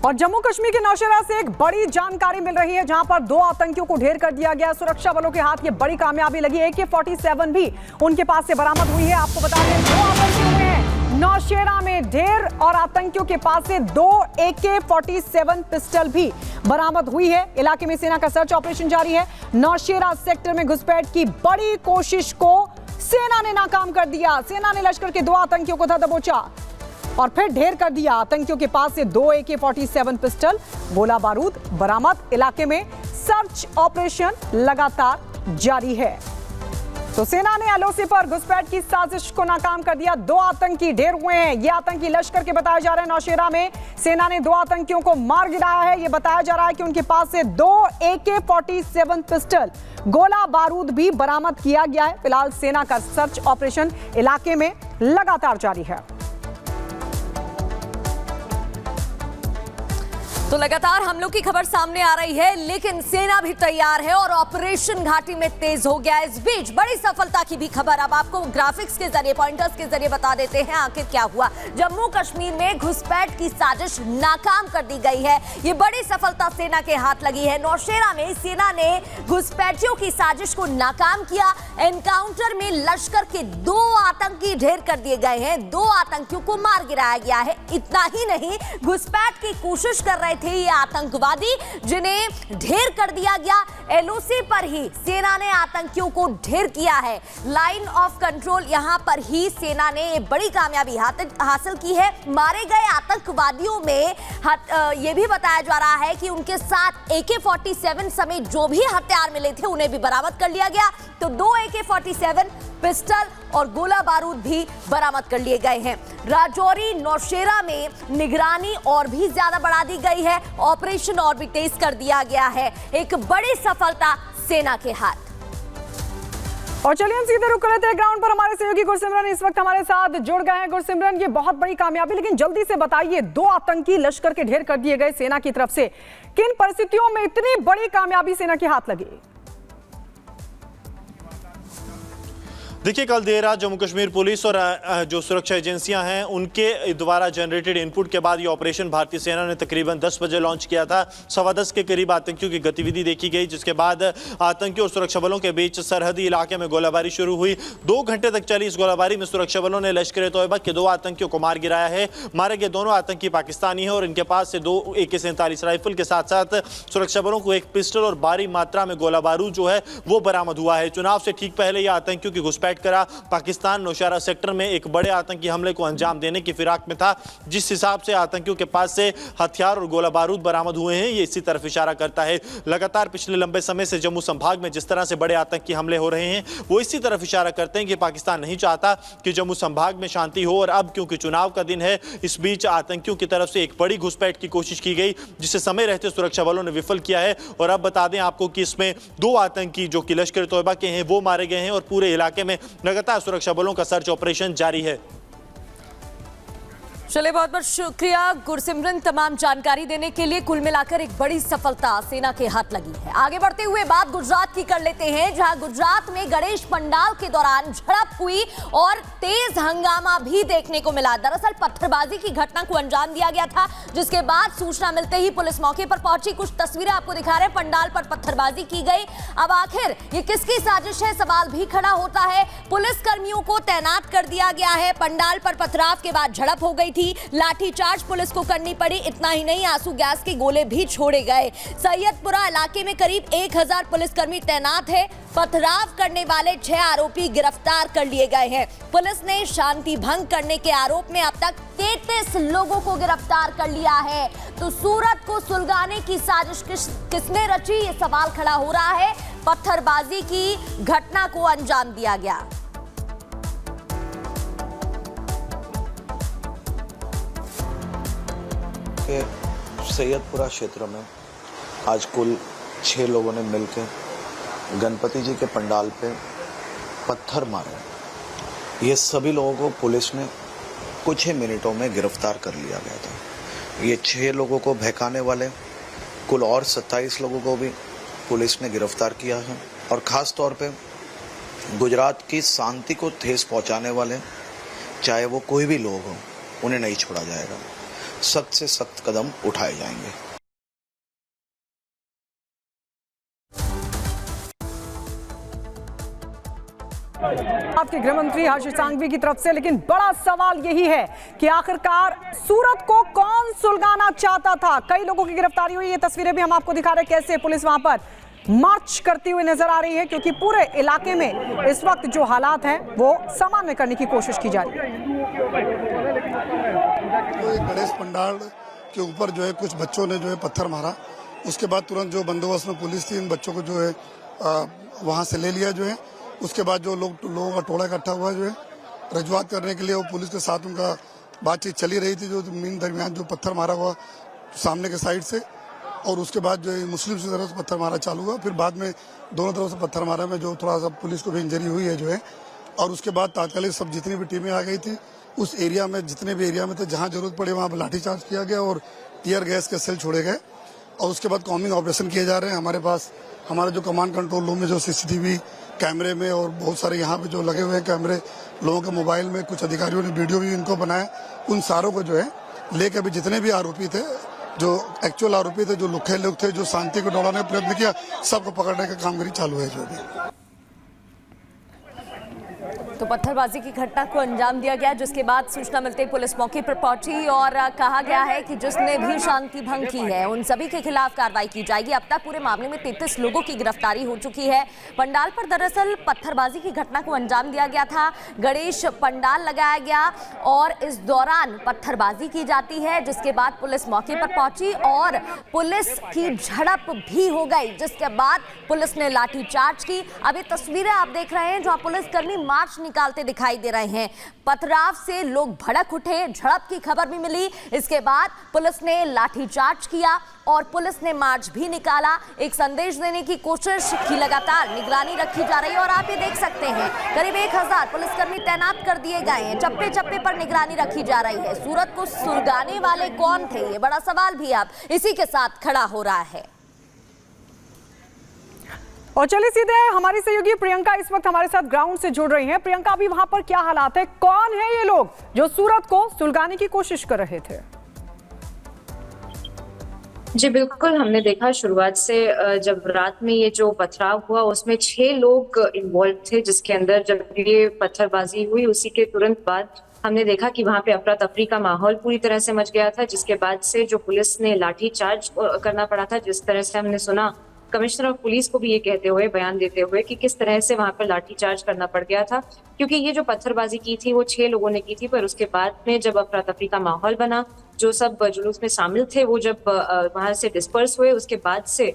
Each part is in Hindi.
और जम्मू कश्मीर के नौशेरा से एक बड़ी जानकारी मिल रही है, जहां पर 2 आतंकियों को ढेर कर दिया गया। सुरक्षा बलों के हाथ ये बड़ी कामयाबी लगी। AK-47 भी उनके पास से बरामद हुई है। आपको बता दें 2 आतंकी हुए हैं नौशेरा में ढेर, और आतंकियों के पास से 2 AK-47 पिस्टल भी बरामद हुई है। इलाके में सेना का सर्च ऑपरेशन जारी है। नौशेरा सेक्टर में घुसपैठ की बड़ी कोशिश को सेना ने नाकाम कर दिया। सेना ने लश्कर के 2 आतंकियों को था दबोचा और फिर ढेर कर दिया। आतंकियों के पास से 2 AK-47 पिस्टल, गोला बारूद बरामद। इलाके में सर्च ऑपरेशन लगातार जारी है। तो सेना ने LOC पर घुसपैठ की साजिश को नाकाम कर दिया। 2 आतंकी ढेर हुए हैं। ये आतंकी लश्कर के बताए जा रहे हैं। नौशेरा में सेना ने 2 आतंकियों को मार गिराया है। ये बताया जा रहा है कि उनके पास से 2 AK-47 पिस्टल, गोला बारूद भी बरामद किया गया है। फिलहाल सेना का सर्च ऑपरेशन इलाके में लगातार जारी है। तो लगातार हमलों की खबर सामने आ रही है, लेकिन सेना भी तैयार है और ऑपरेशन घाटी में तेज हो गया। इस बीच बड़ी सफलता की भी खबर अब आपको ग्राफिक्स के जरिए, पॉइंटर्स के जरिए बता देते हैं आखिर क्या हुआ। जम्मू कश्मीर में घुसपैठ की साजिश नाकाम कर दी गई है। ये बड़ी सफलता सेना के हाथ लगी है। नौशेरा में सेना ने घुसपैठियों की साजिश को नाकाम किया। एनकाउंटर में लश्कर के 2 आतंकी ढेर कर दिए गए हैं। 2 आतंकियों को मार गिराया गया है। इतना ही नहीं, घुसपैठ की कोशिश कर रहे थे ये आतंकवादी, जिन्हें ढेर कर दिया गया। LOC पर ही सेना ने आतंकियों को ढेर किया है। लाइन ऑफ कंट्रोल यहां पर ही सेना ने ये बड़ी कामयाबी हासिल की है। मारे गए आतंकवादियों में यह भी बताया जा रहा है कि उनके साथ AK-47 समेत जो भी हथियार मिले थे उन्हें भी बरामद कर लिया गया। तो 2 AK-47 पिस्टल और गोला बारूद भी बरामद कर लिए गए हैं। राजौरी नौशेरा में निगरानी और भी ज्यादा बढ़ा दी गई है। ऑपरेशन और भी तेज कर दिया गया है। एक बड़ी सफलता सेना के हाथ। और चलिए हम सीधे रुक रहे थे ग्राउंड पर। हमारे सहयोगी गुरसिमरन इस वक्त हमारे साथ जुड़ गए हैं। गुरसिमरन, ये बहुत बड़ी कामयाबी, लेकिन जल्दी से बताइए, 2 आतंकी लश्कर के ढेर कर दिए गए सेना की तरफ से। किन परिस्थितियों में इतनी बड़ी कामयाबी सेना के हाथ लगी? देखिए, कल देर रात जम्मू कश्मीर पुलिस और जो सुरक्षा एजेंसियां हैं उनके द्वारा जनरेटेड इनपुट के बाद ये ऑपरेशन भारतीय सेना ने तकरीबन 10 बजे लॉन्च किया था। 10:15 के करीब आतंकियों की गतिविधि देखी गई, जिसके बाद आतंकियों और सुरक्षा बलों के बीच सरहदी इलाके में गोलाबारी शुरू हुई। 2 घंटे तक चली इस गोलाबारी में सुरक्षा बलों ने लश्कर-ए-तोयबा के 2 आतंकियों को मार गिराया है। मारे गए दोनों आतंकी पाकिस्तानी हैं और इनके पास से 2 AK-47 राइफल के साथ साथ सुरक्षा बलों को 1 पिस्टल और भारी मात्रा में गोला बारूद जो है वो बरामद हुआ है। चुनाव से ठीक पहले यह आतंकियों की घुसपैठ करा पाकिस्तान नौशेरा सेक्टर में एक बड़े आतंकी हमले को अंजाम देने की फिराक में था। जिस हिसाब से आतंकियों के पास से हथियार और गोला बारूद बरामद हुए हैं, ये इसी तरफ इशारा करता है। लगातार पिछले लंबे समय से जम्मू संभाग में जिस तरह से बड़े आतंकी हमले हो रहे हैं, वो इसी तरफ इशारा करते हैं कि पाकिस्तान नहीं चाहता कि जम्मू संभाग में शांति हो। और अब क्योंकि चुनाव का दिन है, इस बीच आतंकियों की तरफ से एक बड़ी घुसपैठ की कोशिश की गई, जिसे समय रहते सुरक्षा बलों ने विफल किया है। और अब बता दें आपको कि इसमें 2 आतंकी जो कि लश्कर-ए-तोयबा के हैं वो मारे गए हैं और पूरे इलाके में लगातार सुरक्षा बलों का सर्च ऑपरेशन जारी है। चलिए, बहुत बहुत शुक्रिया गुरसिमरन तमाम जानकारी देने के लिए। कुल मिलाकर एक बड़ी सफलता सेना के हाथ लगी है। आगे बढ़ते हुए बात गुजरात की कर लेते हैं, जहां गुजरात में गणेश पंडाल के दौरान झड़प हुई और तेज हंगामा भी देखने को मिला। दरअसल पत्थरबाजी की घटना को अंजाम दिया गया था, जिसके बाद सूचना मिलते ही पुलिस मौके पर पहुंची। कुछ तस्वीरें आपको दिखा रहे हैं। पंडाल पर पत्थरबाजी की गई। अब आखिर ये किसकी साजिश है, सवाल भी खड़ा होता है। पुलिस कर्मियों को तैनात कर दिया गया है। पंडाल पर पथराव के बाद झड़प हो गई थी। लाठीचार्ज पुलिस को करनी पड़ी। इतना ही नहीं, आंसू गैस के गोले भी छोड़े गए। सैयदपुरा इलाके में करीब 1000 पुलिसकर्मी तैनात है। पथराव करने वाले 6 आरोपी गिरफ्तार कर लिए गए हैं। पुलिस ने शांति भंग करने के आरोप में अब तक 33 लोगों को गिरफ्तार कर लिया है। तो सूरत को सुलगाने की साजिश किसने रची, ये सवाल खड़ा हो रहा है। पत्थरबाजी की घटना को अंजाम दिया गया। के सैयदपुरा क्षेत्र में आज कुल 6 लोगों ने मिलकर गणपति जी के पंडाल पे पत्थर मारे। ये सभी लोगों को पुलिस ने कुछ ही मिनटों में गिरफ्तार कर लिया गया था। ये 6 लोगों को बहकाने वाले कुल और 27 लोगों को भी पुलिस ने गिरफ्तार किया है। और ख़ास तौर पे गुजरात की शांति को ठेस पहुंचाने वाले, चाहे वो कोई भी लोग हों, उन्हें नहीं छोड़ा जाएगा। सख्त से सख्त कदम उठाए जाएंगे। आपके गृह मंत्री हर्ष सांघवी की तरफ से, लेकिन बड़ा सवाल यही है कि आखिरकार सूरत को कौन सुलगाना चाहता था। कई लोगों की गिरफ्तारी हुई, ये तस्वीरें भी हम आपको दिखा रहे हैं कैसे पुलिस वहां पर मार्च करती हुई नजर आ रही है, क्योंकि पूरे इलाके में इस वक्त जो हालात हैं वो सामान्य करने की कोशिश की जा रही है। तो एक गणेश पंडाल के ऊपर जो है कुछ बच्चों ने जो है पत्थर मारा, उसके बाद तुरंत जो बंदोबस्त में पुलिस थी इन बच्चों को जो है वहां से ले लिया जो है। उसके बाद जो लोगों का टोला इकट्ठा हुआ जो है रजुआत करने के लिए, वो पुलिस के साथ उनका बातचीत चली रही थी। जो मीन दरमियान जो पत्थर मारा हुआ सामने के साइड से, और उसके बाद जो है मुस्लिम की तरफ से पत्थर मारा चालू हुआ, फिर बाद में दोनों तरफ से पत्थर मारा में जो थोड़ा सा पुलिस को भी इंजरी हुई है जो है। और उसके बाद तात्कालिक सब जितनी भी टीमें आ गई थी उस एरिया में, जितने भी एरिया में थे जहाँ जरूरत पड़े वहाँ पर लाठीचार्ज किया गया और टीयर गैस के सेल छोड़े गए। और उसके बाद कॉम्बिंग ऑपरेशन किए जा रहे हैं। हमारे पास हमारा जो कमांड कंट्रोल रूम में जो CCTV कैमरे में और बहुत सारे यहाँ पे जो लगे हुए हैं कैमरे, लोगों के मोबाइल में कुछ अधिकारियों ने वीडियो भी इनको बनाया, उन सारों को जो है लेके अभी जितने भी आरोपी थे, जो एक्चुअल आरोपी थे, जो लुखे लोग थे, जो शांति को दौड़ाने का प्रयत्न किया, सबको पकड़ने का कामगिरी चालू है जो भी। तो पत्थरबाजी की घटना को अंजाम दिया गया, जिसके बाद सूचना मिलते ही पुलिस मौके पर पहुंची और कहा गया है कि जिसने भी शांति भंग की है उन सभी के खिलाफ कार्रवाई की जाएगी। अब तक पूरे मामले में 33 लोगों की गिरफ्तारी हो चुकी है। पंडाल पर दरअसल पत्थरबाजी की घटना को अंजाम दिया गया था, गणेश पंडाल लगाया गया और इस दौरान पत्थरबाजी की जाती है, जिसके बाद पुलिस मौके पर पहुंची और पुलिस की झड़प भी हो गई, जिसके बाद पुलिस ने लाठीचार्ज की। अब ये तस्वीरें आप देख रहे हैं जहां पुलिसकर्मी मार्च निकालते दिखाई दे रहे हैं। पथराव से लोग भड़क उठे, झड़प की खबर भी मिली। इसके बाद पुलिस ने लाठीचार्ज किया और पुलिस ने मार्च भी निकाला। एक संदेश देने की कोशिश की लगातार निगरानी रखी जा रही है और आप ये देख सकते हैं करीब 1000 पुलिसकर्मी तैनात कर दिए गए हैं। चप्पे चप्पे पर निगरानी रखी जा रही है। सूरत को सुलगाने वाले कौन थे, ये बड़ा सवाल भी अब इसी के साथ खड़ा हो रहा है। और चलिए सीधे हमारी सहयोगी प्रियंका इस वक्त हमारे साथ ग्राउंड से जुड़ रही हैं। प्रियंका, अभी वहां पर क्या हालात है, कौन है ये लोग जो सूरत को सुलगाने की कोशिश कर रहे थे? जी बिल्कुल, हमने देखा शुरुआत से जब रात में ये जो पथराव हुआ उसमें 6 लोग इन्वॉल्व थे, जिसके अंदर जब ये पत्थरबाजी हुई उसी के तुरंत बाद हमने देखा कि वहां पे अफरा तफरी का माहौल पूरी तरह से मच गया था, जिसके बाद से जो पुलिस ने लाठीचार्ज करना पड़ा था। जिस तरह से हमने सुना कमिश्नर ऑफ पुलिस को भी ये कहते हुए, बयान देते हुए कि किस तरह से वहां पर लाठीचार्ज करना पड़ गया था, क्योंकि ये जो पत्थरबाजी की थी वो 6 लोगों ने की थी। पर उसके बाद में जब अफरा तफरी का माहौल बना, जो सब जुलूस में शामिल थे वो जब वहां से डिस्पर्स हुए, उसके बाद से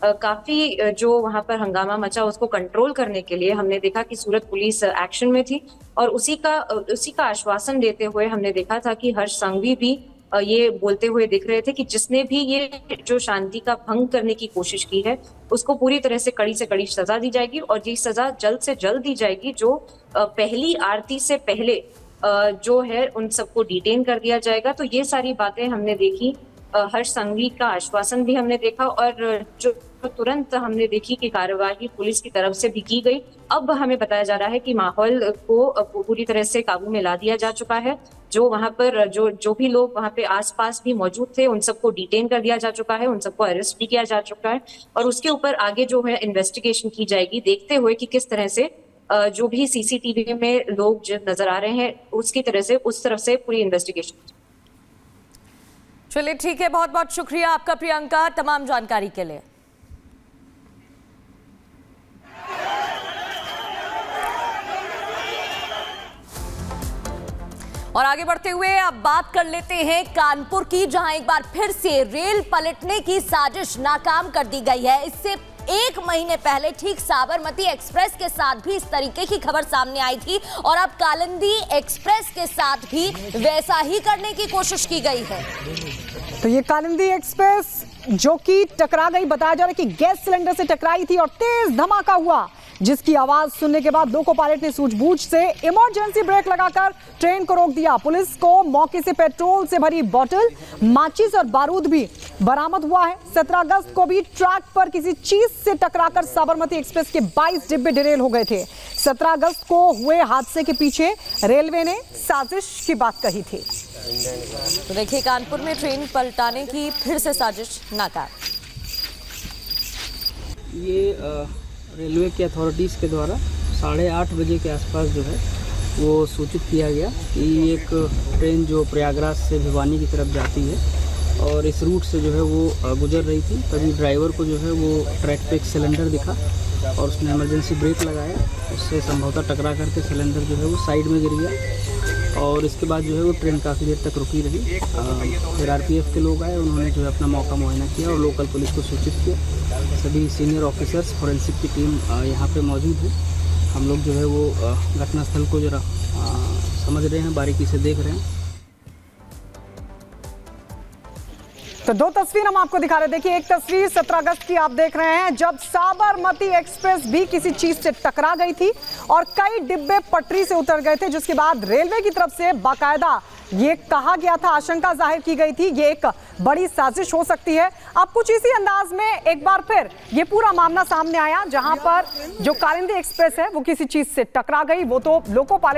काफी जो वहां पर हंगामा मचा उसको कंट्रोल करने के लिए हमने देखा कि सूरत पुलिस एक्शन में थी। और उसी का आश्वासन देते हुए हमने देखा था कि हर्ष सांघवी भी ये बोलते हुए दिख रहे थे कि जिसने भी ये जो शांति का भंग करने की कोशिश की है उसको पूरी तरह से कड़ी सजा दी जाएगी और ये सजा जल्द से जल्द दी जाएगी। जो पहली आरती से पहले जो है उन सबको डिटेन कर दिया जाएगा। तो ये सारी बातें हमने देखी, हर्ष सांघवी का आश्वासन भी हमने देखा और जो तुरंत हमने देखी कि कार्यवाही पुलिस की तरफ से भी की गई। अब हमें बताया जा रहा है कि माहौल को पूरी तरह से काबू में ला दिया जा चुका है। जो वहां पर जो भी लोग वहां पे आसपास भी मौजूद थे उन सबको डिटेन कर दिया जा चुका है, उन सबको अरेस्ट भी किया जा चुका है और उसके ऊपर आगे जो है इन्वेस्टिगेशन की जाएगी, देखते हुए कि किस तरह से जो भी CCTV में लोग जो नजर आ रहे हैं उसकी तरह से उस तरफ से पूरी इन्वेस्टिगेशन। चलिए ठीक है, बहुत बहुत शुक्रिया आपका प्रियंका तमाम जानकारी के लिए। और आगे बढ़ते हुए अब बात कर लेते हैं कानपुर की, जहां एक बार फिर से रेल पलटने की साजिश नाकाम कर दी गई है। इससे 1 महीने पहले ठीक साबरमती एक्सप्रेस के साथ भी इस तरीके की खबर सामने आई थी और अब कालिंदी एक्सप्रेस के साथ भी वैसा ही करने की कोशिश की गई है। तो ये कालिंदी एक्सप्रेस जो कि टकरा गई, बताया जा रहा है कि गैस सिलेंडर से टकराई थी और तेज धमाका हुआ। जिसकी आवाज सुनने के बाद लोको पायलट ने सूझबूझ से इमरजेंसी ब्रेक लगाकर ट्रेन को रोक दिया। पुलिस को मौके से पेट्रोल से भरी बोतल, माचिस और बारूद भी बरामद हुआ है। 17 अगस्त को भी ट्रैक पर किसी चीज से टकराकर साबरमती एक्सप्रेस के 22 डिब्बे डिरेल हो गए थे। 17 अगस्त को हुए हादसे के पीछे रेलवे ने साजिश की बात कही थी। तो देखिए, कानपुर में ट्रेन पलटाने की फिर से साजिश नाकाम। ये रेलवे की अथॉरिटीज़ के द्वारा 8:30 बजे के आसपास जो है वो सूचित किया गया कि एक ट्रेन जो प्रयागराज से भिवानी की तरफ जाती है और इस रूट से जो है वो गुजर रही थी। तभी ड्राइवर को जो है वो ट्रैक पे एक सिलेंडर दिखा और उसने इमरजेंसी ब्रेक लगाया। उससे संभवतः टकरा करके सिलेंडर जो है वो साइड में गिर गया और इसके बाद जो है वो ट्रेन काफ़ी देर तक रुकी रही। फिर आरपीएफ के लोग आए, उन्होंने जो है अपना मौका मुआयना किया और लोकल पुलिस को सूचित किया। सभी सीनियर ऑफिसर्स, फोरेंसिक की टीम यहाँ पे मौजूद है। हम लोग जो है वो घटनास्थल को जरा समझ रहे हैं, बारीकी से देख रहे हैं। तो दो तस्वीर हम आपको दिखा रहे हैं। देखिए, एक तस्वीर 17 अगस्त की आप देख रहे हैं जब साबरमती एक्सप्रेस भी किसी चीज से टकरा गई थी और कई डिब्बे पटरी से उतर गए थे, जिसके बाद रेलवे की तरफ से बाकायदा ये कहा गया था, आशंका जाहिर की गई थी, ये एक बड़ी साजिश हो सकती है। अब कुछ इसी अंदाज में एक बार फिर ये पूरा मामला सामने आया, जहां पर जो कालिंदी एक्सप्रेस है वो किसी चीज से टकरा गई। वो तो लोको पायलट